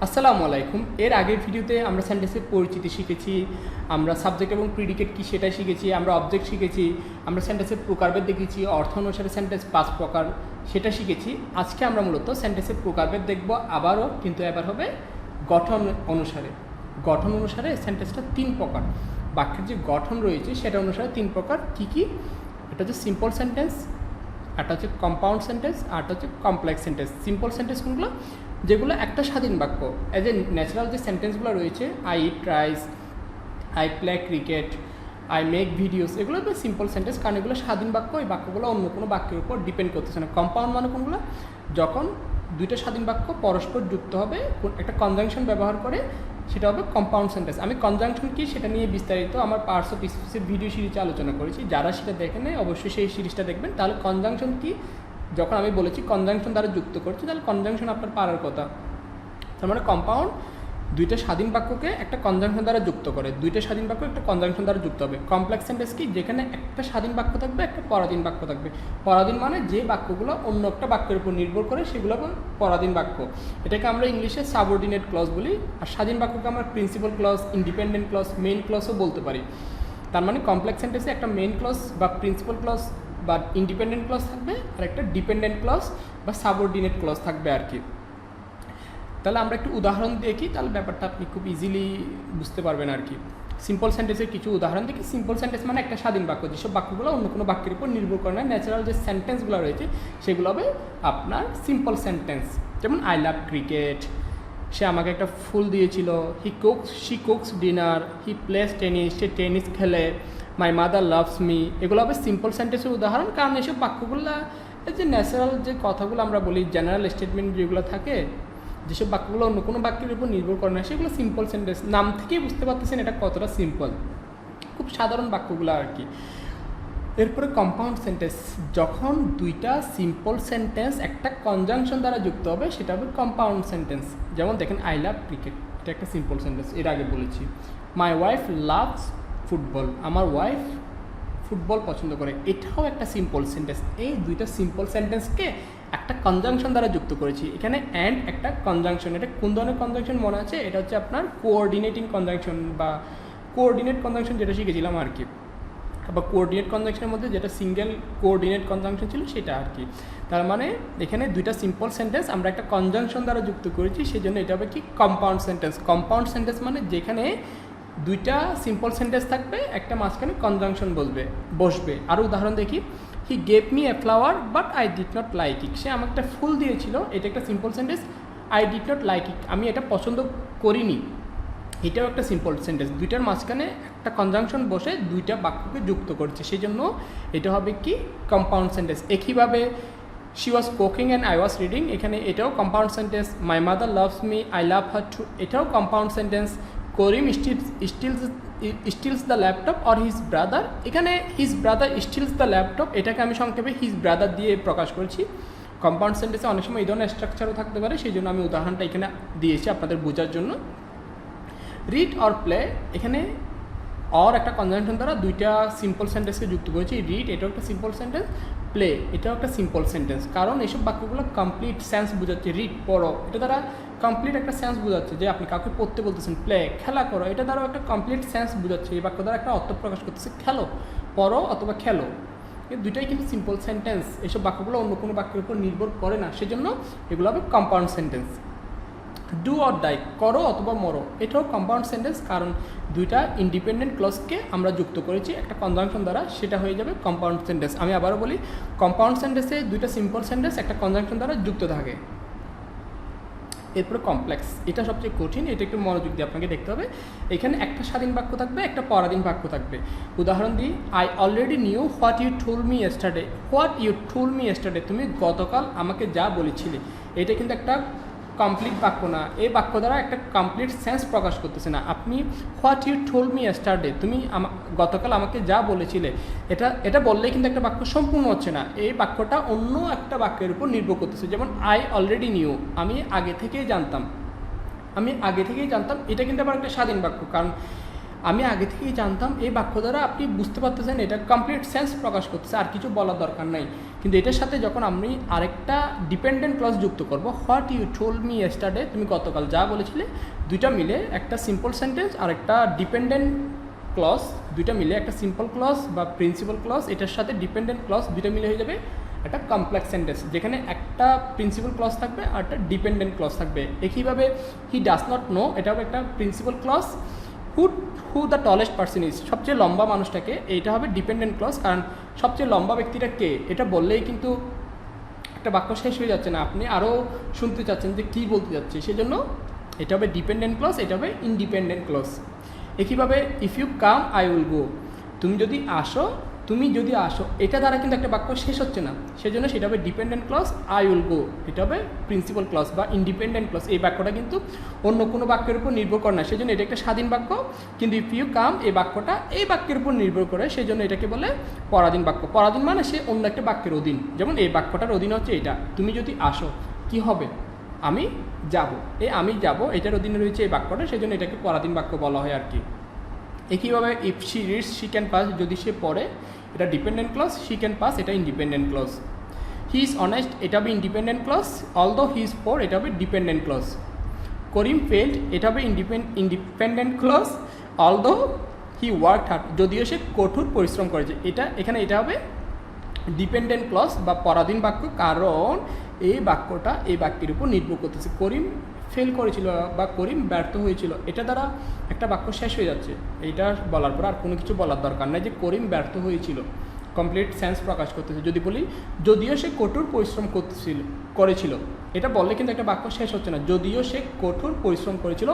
আসসালামু আলাইকুম। এর আগের ভিডিওতে আমরা সেন্টেন্সের পরিচিতি শিখেছি, আমরা সাবজেক্ট এবং প্রিডিকেট কী সেটা শিখেছি, আমরা অবজেক্ট শিখেছি, আমরা সেন্টেন্সের প্রকারভেদ দেখেছি, অর্থ অনুসারে সেন্টেন্স 5 প্রকার সেটা শিখেছি। আজকে আমরা মূলত সেন্টেন্সের প্রকারভেদ দেখব আবারও, কিন্তু এবার হবে গঠন অনুসারে। গঠন অনুসারে সেন্টেন্সটা 3 প্রকার। বাক্যের যে গঠন রয়েছে সেটা অনুসারে 3 প্রকার। কী কী? এটা হচ্ছে সিম্পল সেন্টেন্স, একটা হচ্ছে কম্পাউন্ড সেন্টেন্স, আরটা হচ্ছে কমপ্লেক্স সেন্টেন্স। সিম্পল সেন্টেন্স কোনগুলো? যেগুলো একটা স্বাধীন বাক্য, অ্যাজ এ ন্যাচারাল যে সেন্টেন্সগুলো রয়েছে, I eat rice, I play cricket, I make videos, এগুলো তো সিম্পল সেন্টেন্স, কারণ এগুলো স্বাধীন বাক্য। এই বাক্যগুলো অন্য কোনো বাক্যের উপর ডিপেন্ড করতেছে না। কম্পাউন্ড মানে কোনগুলো? যখন দুইটা স্বাধীন বাক্য পরস্পর যুক্ত হবে একটা কনজাংশন ব্যবহার করে, সেটা হবে কম্পাউন্ড সেন্টেন্স। আমি কনজাংশন কি সেটা নিয়ে বিস্তারিত আমার পার্টস অফ স্পিচের ভিডিও সিরিজে আলোচনা করেছি, যারা সেটা দেখেন অবশ্যই সেই সিরিজটা দেখবেন। তাহলে কনজাংশন কি, যখন আমি বলেছি কনজাংশন দ্বারা যুক্ত করছি, তাহলে কনজাংশন আপনার পারার কথা। তার মানে কম্পাউন্ড দুইটা স্বাধীন বাক্যকে একটা কনজাংশন দ্বারা যুক্ত করে, দুইটা স্বাধীন বাক্য একটা কনজাংশন দ্বারা যুক্ত হবে। কমপ্লেক্স সেন্টেন্স কি, যেখানে একটা স্বাধীন বাক্য থাকবে, একটা পরাধীন বাক্য থাকবে। পরাধীন মানে যে বাক্যগুলো অন্য একটা বাক্যের উপর নির্ভর করে, সেগুলো পরাধীন বাক্য। এটাকে আমরা ইংলিশে সাবঅর্ডিনেট ক্লজ বলি। আর স্বাধীন বাক্যকে আমরা principal clause, independent clause, main ক্লজও বলতে পারি। তার মানে কমপ্লেক্স সেন্টেন্সে একটা মেইন ক্লজ বা প্রিন্সিপাল ক্লজ বা ইন্ডিপেন্ডেন্ট ক্লজ থাকবে, আর একটা ডিপেন্ডেন্ট ক্লজ বা সাবঅর্ডিনেট ক্লজ থাকবে আর কি। তাহলে আমরা একটু উদাহরণ দেখি, তাহলে ব্যাপারটা আপনি খুব ইজিলি বুঝতে পারবেন আর কি। সিম্পল সেন্টেন্সের কিছু উদাহরণ দেখি। সিম্পল সেন্টেন্স মানে একটা স্বাধীন বাক্য, যেসব বাক্যগুলো অন্য কোনো বাক্যের উপর নির্ভর করে না। ন্যাচারাল যে সেন্টেন্সগুলো রয়েছে সেগুলো হবে আপনার সিম্পল সেন্টেন্স। যেমন আই লাভ ক্রিকেট, সে আমাকে একটা ফুল দিয়েছিল। She cooks dinner, he plays tennis, সে টেনিস খেলে। মাই মাদার লাভস মি, এগুলো হবে সিম্পল সেন্টেন্সের উদাহরণ। কারণ এসব বাক্যগুলো যে ন্যাচারাল যে কথাগুলো আমরা বলি, জেনারেল স্টেটমেন্ট যেগুলো থাকে, যেসব বাক্যগুলো অন্য কোনো বাক্যের উপর নির্ভর করে না, সেগুলো সিম্পল সেন্টেন্স। নাম থেকেই বুঝতে পারতেছেন এটা কতটা সিম্পল, খুব সাধারণ বাক্যগুলো আর কি। এরপরে কম্পাউন্ড সেন্টেন্স, যখন দুইটা সিম্পল সেন্টেন্স একটা কনজাংশন দ্বারা যুক্ত হবে, সেটা হবে কম্পাউন্ড সেন্টেন্স। যেমন দেখেন আই লাভ ক্রিকেট, এটা একটা সিম্পল সেন্টেন্স, এর আগে বলেছি। মাই ওয়াইফ লাভস ফুটবল, আমার ওয়াইফ ফুটবল পছন্দ করে, এটাও একটা সিম্পল সেন্টেন্স। এই দুইটা সিম্পল সেন্টেন্সকে একটা কনজাংশন দ্বারা যুক্ত করেছি। এখানে অ্যান্ড একটা কনজাংশন। এটা কোন ধরনের কনজাংশন মনে আছে? এটা হচ্ছে আপনার কোঅর্ডিনেটিং কনজাংশন বা কোঅর্ডিনেট কনজাংশন, যেটা শিখেছিলাম আর কি। বা কোঅর্ডিনেট কনজাংশনের মধ্যে যেটা সিঙ্গেল কোঅর্ডিনেট কনজাংশন ছিল সেটা আর কি। তার মানে এখানে দুইটা সিম্পল সেন্টেন্স আমরা একটা কনজাংশন দ্বারা যুক্ত করেছি, সেই জন্য এটা হবে কি কম্পাউন্ড সেন্টেন্স। কম্পাউন্ড সেন্টেন্স মানে যেখানে দুইটা সিম্পল সেন্টেন্স থাকবে, একটা মাঝখানে কনজাংশন বসবে। আরও উদাহরণ দেখি। He gave me a flower but I did not like it, সে আমাকে একটা ফুল দিয়েছিল, এটা একটা simple sentence. I did not like it, আমি এটা পছন্দ করিনি, এটাও একটা সিম্পল সেন্টেন্স। দুইটার মাঝখানে একটা কনজাংশন বসে দুইটা বাক্যকে যুক্ত করছে, সেই জন্য এটা হবে কি কম্পাউন্ড সেন্টেন্স। একইভাবে she was cooking and I was reading, এখানে এটাও compound sentence. My mother loves me, I love her too, এটাও compound sentence. Karim steals the laptop or his brother, এখানে his brother steals the laptop, এটাকে আমি সংক্ষেপে his brother দিয়ে প্রকাশ করছি। Compound সেন্টেন্সে অনেক সময় এই ধরনের স্ট্রাকচারও থাকতে পারে, সেই জন্য আমি উদাহরণটা এখানে দিয়েছি আপনাদের বোঝার জন্য। রিড অর প্লে, এখানে অর একটা কনজাংশন দ্বারা দুইটা সিম্পল সেন্টেন্সকে যুক্ত করেছি। রিড এটাও একটা সিম্পল সেন্টেন্স, প্লে এটাও একটা সিম্পল সেন্টেন্স, কারণ এইসব বাক্যগুলো কমপ্লিট সেন্স বোঝাচ্ছে। রিড পড়ো, এটা দ্বারা কমপ্লিট একটা সেন্স বোঝাচ্ছে, যে আপনি কাউকে পড়তে বলতেছেন। প্লে খেলা করো, এটা দ্বারাও একটা কমপ্লিট সেন্স বোঝাচ্ছে। এই বাক্য দ্বারা একটা অর্থ প্রকাশ করতেছে, খেলো, পড়ো অথবা খেলো, এই দুইটাই কিন্তু সিম্পল সেন্টেন্স। এইসব বাক্যগুলো অন্য কোনো বাক্যের উপর নির্ভর করে না, সেজন্য এগুলো হবে compound sentence. Do or die, করো অথবা মরো, এটাও কম্পাউন্ড সেন্টেন্স, কারণ দুইটা ইন্ডিপেন্ডেন্ট ক্লজকে আমরা যুক্ত করেছি একটা কনজাংশন দ্বারা, সেটা হয়ে যাবে কম্পাউন্ড সেন্টেন্স। আমি আবারও বলি, কম্পাউন্ড সেন্টেন্সে দুইটা সিম্পল সেন্টেন্স একটা কনজাংশন দ্বারা যুক্ত থাকে। এরপরে কমপ্লেক্স, এটা সবচেয়ে কঠিন, এটা একটু মনোযোগ দিয়ে আপনাকে দেখতে হবে। এখানে একটা স্বাধীন বাক্য থাকবে, একটা পরাধীন বাক্য থাকবে। উদাহরণ দিই, I already knew what you told me yesterday, what you told me yesterday, তুমি গতকাল আমাকে যা বলেছিলে। এটা কিন্তু একটা কমপ্লিট বাক্য না, এই বাক্য দ্বারা একটা কমপ্লিট সেন্স প্রকাশ করতেছে না। আপনি what you told me yesterday, তুমি গতকাল আমাকে যা বলেছিলে, এটা বললেই কিন্তু একটা বাক্য সম্পূর্ণ হচ্ছে না। এই বাক্যটা অন্য একটা বাক্যের উপর নির্ভর করতেছে। যেমন আই অলরেডি নিউ, আমি আগে থেকেই জানতাম, এটা কিন্তু আবার একটা স্বাধীন বাক্য, কারণ আমি আগে থেকেই জানতাম, এই বাক্য দ্বারা আপনি বুঝতে পারতেছেন এটা কমপ্লিট সেন্স প্রকাশ করতেছে, আর কিছু বলার দরকার নাই। কিন্তু এটার সাথে যখন আমি আরেকটা ডিপেন্ডেন্ট ক্লজ যুক্ত করব, what you told me yesterday, তুমি গতকাল যা বলেছিলে, দুইটা মিলে একটা সিম্পল সেন্টেন্স আর একটা ডিপেন্ডেন্ট ক্লজ, দুইটা মিলে একটা সিম্পল ক্লজ বা প্রিন্সিপাল ক্লজ, এটার সাথে ডিপেন্ডেন্ট ক্লজ দুইটা মিলে হয়ে যাবে একটা কমপ্লেক্স সেন্টেন্স, যেখানে একটা প্রিন্সিপাল ক্লজ থাকবে আর একটা ডিপেন্ডেন্ট ক্লজ থাকবে। একইভাবে হি ডাজ নট নো, এটা হবে একটা principal clause. Who the tallest person is, সবচেয়ে লম্বা মানুষটাকে, এইটা হবে ডিপেন্ডেন্ট ক্লজ, কারণ সবচেয়ে লম্বা ব্যক্তিটা কে, এটা বললেই কিন্তু একটা বাক্য শেষ হয়ে যাচ্ছে না, আপনি আরও শুনতে চাচ্ছেন যে কী বলতে যাচ্ছে, সেজন্য এটা হবে ডিপেন্ডেন্ট ক্লজ, এটা হবে ইনডিপেন্ডেন্ট ক্লজ। একইভাবে if you come I will go, তুমি যদি আসো, এটা দ্বারা কিন্তু একটা বাক্য শেষ হচ্ছে না, সেজন্য সেটা হবে dependent clause, I will go, এটা হবে প্রিন্সিপাল ক্লজ বা ইন্ডিপেন্ডেন্ট ক্লজ। এই বাক্যটা কিন্তু অন্য কোনো বাক্যের উপর নির্ভর করে না, সেজন্য এটা একটা স্বাধীন বাক্য। কিন্তু ইফ ইউ কাম, এই বাক্যটা এই বাক্যের উপর নির্ভর করে, সেজন্য এটাকে বলে পরাধীন বাক্য। পরাধীন মানে সে অন্য একটা বাক্যের অধীন, যেমন এই বাক্যটার অধীন হচ্ছে এটা, তুমি যদি আসো কি হবে, আমি যাব, আমি যাব এটার অধীনে রয়েছে এই বাক্যটা, সেজন্য এটাকে পরাধীন বাক্য বলা হয় আর কি। একইভাবে if she reads she can pass, যদি সে পড়ে, এটা dependent clause, she can pass, এটা independent clause. He is honest, এটা হবে independent clause, although he is poor, এটা হবে ডিপেন্ডেন্ট ক্লজ। করিম ফেল্ড, এটা হবে independent clause, although he work hard, যদিও সে কঠোর পরিশ্রম করেছে, এখানে এটা হবে ডিপেন্ডেন্ট ক্লজ বা পরাধীন বাক্য, কারণ এই বাক্যটা এই বাক্যের উপর নির্ভর করতেছে। করিম ফেল করেছিল বা করিম ব্যর্থ হয়েছিল, এটা দ্বারা একটা বাক্য শেষ হয়ে যাচ্ছে, এইটা বলার পর আর কোনো কিছু বলার দরকার নেই যে করিম ব্যর্থ হয়েছিল, কমপ্লিট সেন্স প্রকাশ করতেছে। যদি বলি যদিও সে কঠোর পরিশ্রম করেছিল, এটা বললে কিন্তু একটা বাক্য শেষ হচ্ছে না, যদিও সে কঠোর পরিশ্রম করেছিল,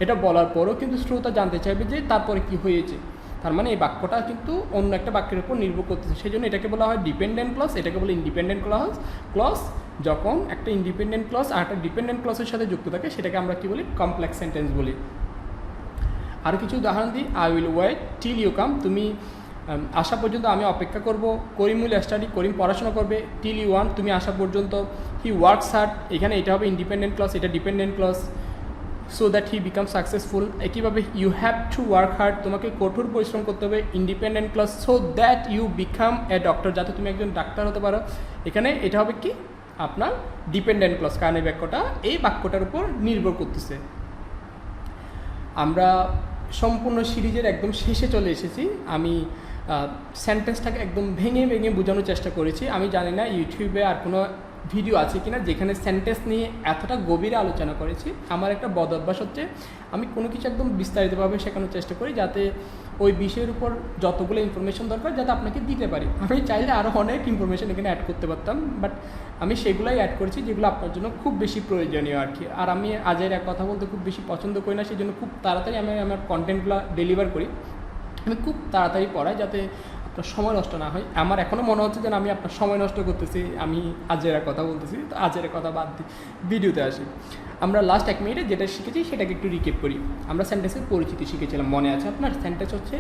এটা বলার পরও কিন্তু শ্রোতা জানতে চাইবে যে তারপরে কি হয়েছে, তার মানে এই বাক্যটা কিন্তু অন্য একটা বাক্যের উপর নির্ভর করতেছে, সেই জন্য এটাকে বলা হয় ডিপেন্ডেন্ট ক্লজ, এটাকে বলে ইন্ডিপেন্ডেন্ট ক্লজ। যখন একটা ইন্ডিপেন্ডেন্ট ক্লজ আর একটা ডিপেন্ডেন্ট ক্লজের সাথে যুক্ত থাকে, সেটাকে আমরা কি বলি, কমপ্লেক্স সেন্টেন্স বলি। আর কিছু উদাহরণ দিই, I will wait till you come, তুমি আসা পর্যন্ত আমি অপেক্ষা করব। করিম উইল স্টাডি, করিম পড়াশোনা করবে। টিল ইউ ওয়ান্ট, তুমি আসা পর্যন্ত। হি ওয়ার্কস হার্ড, এখানে এটা হবে ইন্ডিপেন্ডেন্ট ক্লজ, এটা dependent clause, so that he become successful. একইভাবে you have to work hard, তোমাকে কঠোর পরিশ্রম করতে হবে, independent clause, so that you become a doctor, যাতে তুমি একজন ডাক্তার হতে পারো, এখানে এটা হবে কি আপনার ডিপেন্ডেন্ট ক্লজ, কারণ এই বাক্যটা এই বাক্যটার উপর নির্ভর করতেছে। আমরা সম্পূর্ণ সিরিজের একদম শেষে চলে এসেছি, আমি সেন্টেন্সটাকে একদম ভেঙে ভেঙে বোঝানোর চেষ্টা করেছি। আমি জানি না ইউটিউবে আর কোনো ভিডিও আছে কিনা যেখানে সেন্টেন্স নিয়ে এতটা গভীরে আলোচনা করেছি। আমার একটা বদ অভ্যাস হচ্ছে, আমি কোনো কিছু একদম বিস্তারিতভাবে শেখানোর চেষ্টা করি, যাতে ওই বিষয়ের উপর যতগুলো ইনফরমেশন দরকার যাতে আপনাকে দিতে পারি। আমি চাইলে আরও অনেক ইনফরমেশন এখানে অ্যাড করতে পারতাম, বাট আমি সেগুলাই অ্যাড করেছি যেগুলো আপনার জন্য খুব বেশি প্রয়োজনীয় আর কি। আর আমি আজের এক কথা বলতে খুব বেশি পছন্দ করি না, সেই জন্য খুব তাড়াতাড়ি আমি আমার কন্টেন্টগুলো ডেলিভার করি, আমি খুব তাড়াতাড়ি পড়াই যাতে আপনার সময় নষ্ট না হয়। আমার এখনও মনে হচ্ছে যেন আমি আপনার সময় নষ্ট করতেছি, আমি আজের কথা বলতেছি, তো আজের কথা বাদ দিই, ভিডিওতে আসি। আমরা লাস্ট 1 মিনিটে যেটা শিখেছি সেটাকে একটু রিকেপ করি। আমরা সেন্টেন্সের পরিচিতি শিখেছিলাম, মনে আছে আপনার? সেন্টেন্স হচ্ছে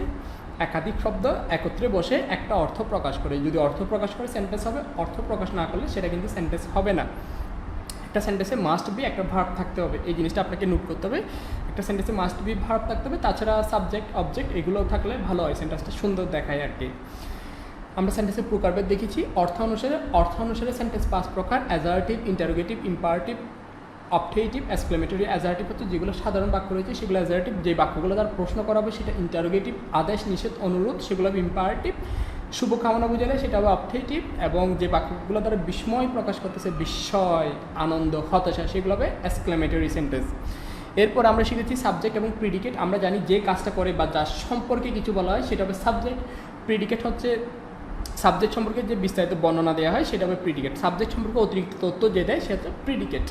একাধিক শব্দ একত্রে বসে একটা অর্থ প্রকাশ করে, যদি অর্থ প্রকাশ করে সেন্টেন্স হবে, অর্থ প্রকাশ না করলে সেটা কিন্তু সেন্টেন্স হবে না। একটা সেন্টেন্সে মাস্ট বি একটা ভার্ব থাকতে হবে, এই জিনিসটা আপনাকে নোট করতে হবে। একটা সেন্টেন্সে মাস্ট বি ভার্ব থাকতে হবে, তাছাড়া সাবজেক্ট অবজেক্ট এগুলো থাকলে ভালো হয়, সেন্টেন্সটা সুন্দর দেখায় আর কি। আমরা সেন্টেন্সের প্রকারভেদ দেখেছি, অর্থ অনুসারে সেন্টেন্স 5 প্রকার: অ্যাজারটিভ, ইন্টারোগেটিভ, ইম্পারেটিভ, অবজেক্টিভ, এক্সক্লেমেটরি। অ্যাজারটিভ হচ্ছে যেগুলো সাধারণ বাক্য রয়েছে সেগুলো অ্যাজারটিভ, যে বাক্যগুলো তার প্রশ্ন করা হবে সেটা ইন্টারোগেটিভ, আদেশ, নিষেধ, অনুরোধ সেগুলো হবে ইম্পারেটিভ, শুভকামনা বুঝালে সেটা হবে অবজেক্টিভ, এবং যে বাক্যগুলো দ্বারা বিস্ময় প্রকাশ করতেছে, বিস্ময়, আনন্দ, হতাশা, সেগুলো হবে এক্সক্লেমেটরি সেন্টেন্স। এরপর আমরা শিখেছি সাবজেক্ট এবং প্রিডিকেট। আমরা জানি যে কাজটা করে বা যার সম্পর্কে কিছু বলা হয় সেটা হবে সাবজেক্ট। প্রিডিকেট হচ্ছে সাবজেক্ট সম্পর্কে যে বিস্তারিত বর্ণনা দেওয়া হয় সেটা হবে প্রিডিকেট। সাবজেক্ট সম্পর্কে অতিরিক্ত তথ্য যে দেয় সেটা প্রিডিকেট।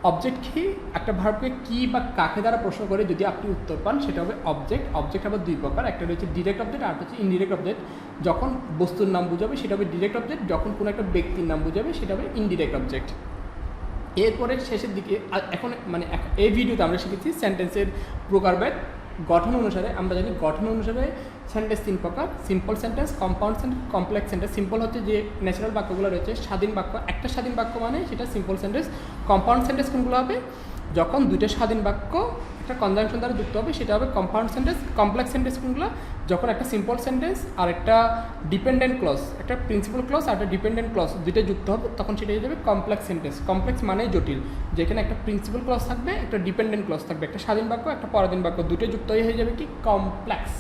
অবজেক্ট কি? একটা ভার্বকে কি বা কাকে দ্বারা প্রশ্ন করে যদি আপনি উত্তর পান সেটা হবে অবজেক্ট। অবজেক্ট আবার 2 প্রকার, একটা রয়েছে ডিরেক্ট অবজেক্ট আর হচ্ছে ইনডিরেক্ট অবজেক্ট। যখন বস্তুর নাম বুঝাবে সেটা হবে ডিরেক্ট অবজেক্ট, যখন কোনো একটা ব্যক্তির নাম বুঝাবে সেটা হবে ইনডিরেক্ট অবজেক্ট। এরপরে শেষের দিকে এখন এই ভিডিওতে আমরা শিখেছি সেন্টেন্সের প্রকারভেদ। গঠন অনুসারে আমরা জানি গঠন অনুসারে সেন্টেন্স 3 প্রকার: simple sentence, compound sentence, complex sentence. Simple হচ্ছে যে ন্যাচারাল বাক্যগুলো রয়েছে, স্বাধীন বাক্য, একটা স্বাধীন বাক্য মানে সেটা সিম্পল সেন্টেন্স। কম্পাউন্ড সেন্টেন্স কোনগুলো হবে? যখন দুইটা স্বাধীন বাক্য একটা কনজাংশন দ্বারা যুক্ত হবে সেটা হবে কম্পাউন্ড সেন্টেন্স। কমপ্লেক্স সেন্টেন্স কোনগুলো? যখন একটা সিম্পল সেন্টেন্স আর একটা ডিপেন্ডেন্ট ক্লজ, একটা প্রিন্সিপাল ক্লজ আর একটা ডিপেন্ডেন্ট ক্লজ দুইটা যুক্ত হবে তখন সেটা হয়ে যাবে কমপ্লেক্স সেন্টেন্স। কমপ্লেক্স মানেই জটিল, যেখানে একটা প্রিন্সিপাল ক্লজ থাকবে, একটা ডিপেন্ডেন্ট ক্লজ থাকবে, একটা স্বাধীন বাক্য একটা পরাধীন বাক্য দুটো যুক্ত হয়ে যাবে কি কমপ্লেক্স।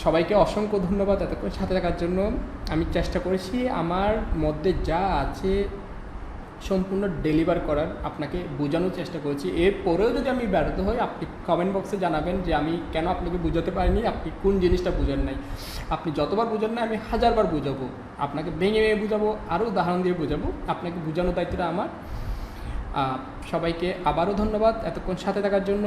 সবাইকে অসংখ্য ধন্যবাদ এতক্ষণ সাথে থাকার জন্য। আমি চেষ্টা করেছি আমার মধ্যে যা আছে সম্পূর্ণ ডেলিভার করার, আপনাকে বোঝানোর চেষ্টা করেছি। এরপরেও যদি আমি ব্যর্থ হই আপনি কমেন্ট বক্সে জানাবেন যে আমি কেন আপনাকে বোঝাতে পারিনি, আপনি কোন জিনিসটা বোঝেন নাই। আপনি যতবার বোঝান না আমি 1000বার বোঝাবো, আপনাকে ভেঙে ভেঙে বোঝাবো, আরও উদাহরণ দিয়ে বোঝাবো। আপনাকে বোঝানোর দায়িত্বটা আমার। সবাইকে আবারও ধন্যবাদ এতক্ষণ সাথে থাকার জন্য।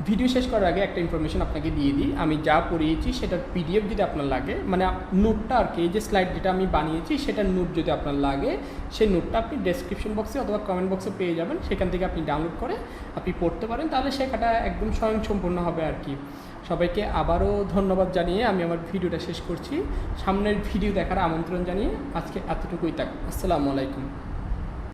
ভিডিও শেষ করার আগে একটা ইনফরমেশন আপনাকে দিয়ে দিই, আমি যা পড়িয়েছি সেটার পিডিএফ যদি আপনার লাগে, মানে নোটটা আর কি, এই যে স্লাইড যেটা আমি বানিয়েছি সেটার নোট যদি আপনার লাগে সেই নোটটা আপনি ডেসক্রিপশন বক্সে অথবা কমেন্ট বক্সে পেয়ে যাবেন, সেখান থেকে আপনি ডাউনলোড করে আপনি পড়তে পারেন, তাহলে শেখাটা একদম স্বয়ংসম্পূর্ণ হবে আর কি। সবাইকে আবারও ধন্যবাদ জানিয়ে আমি আমার ভিডিওটা শেষ করছি। সামনের ভিডিও দেখার আমন্ত্রণ জানিয়ে আজকে এতটুকুই থাক। আসসালামু আলাইকুম।